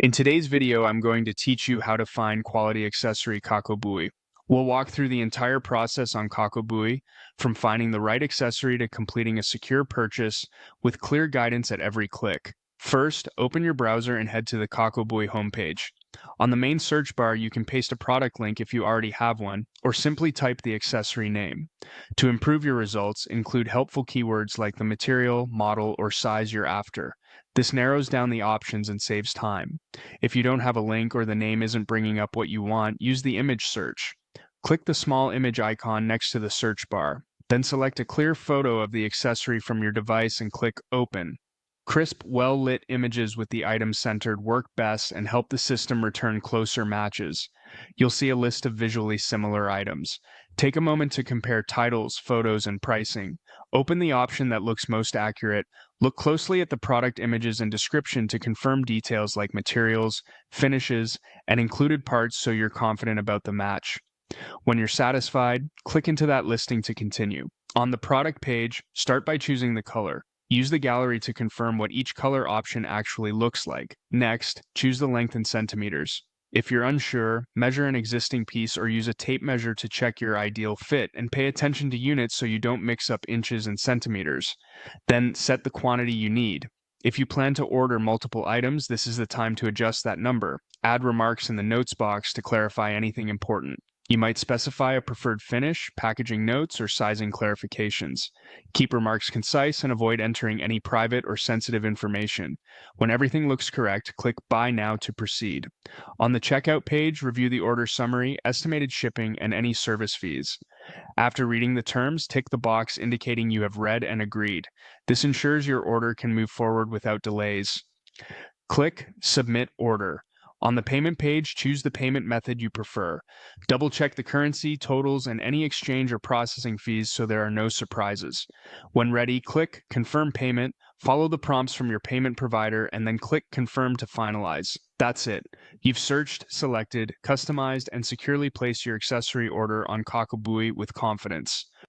In today's video, I'm going to teach you how to find quality accessory Kakobuy. We'll walk through the entire process on Kakobuy, from finding the right accessory to completing a secure purchase with clear guidance at every click. First, open your browser and head to the Kakobuy homepage. On the main search bar, you can paste a product link if you already have one, or simply type the accessory name. To improve your results, include helpful keywords like the material, model, or size you're after. This narrows down the options and saves time. If you don't have a link or the name isn't bringing up what you want, use the image search. Click the small image icon next to the search bar. Then select a clear photo of the accessory from your device and click Open. Crisp, well-lit images with the item centered work best and help the system return closer matches. You'll see a list of visually similar items. Take a moment to compare titles, photos, and pricing. Open the option that looks most accurate. Look closely at the product images and description to confirm details like materials, finishes, and included parts so you're confident about the match. When you're satisfied, click into that listing to continue. On the product page, start by choosing the color. Use the gallery to confirm what each color option actually looks like. Next, choose the length in centimeters. If you're unsure, measure an existing piece or use a tape measure to check your ideal fit, and pay attention to units so you don't mix up inches and centimeters. Then set the quantity you need. If you plan to order multiple items, this is the time to adjust that number. Add remarks in the notes box to clarify anything important. You might specify a preferred finish, packaging notes, or sizing clarifications. Keep remarks concise and avoid entering any private or sensitive information. When everything looks correct, click Buy Now to proceed. On the checkout page, review the order summary, estimated shipping, and any service fees. After reading the terms, tick the box indicating you have read and agreed. This ensures your order can move forward without delays. Click Submit Order. On the payment page, choose the payment method you prefer. Double-check the currency, totals, and any exchange or processing fees so there are no surprises. When ready, click Confirm Payment, follow the prompts from your payment provider, and then click Confirm to finalize. That's it. You've searched, selected, customized, and securely placed your accessory order on Kakobuy with confidence.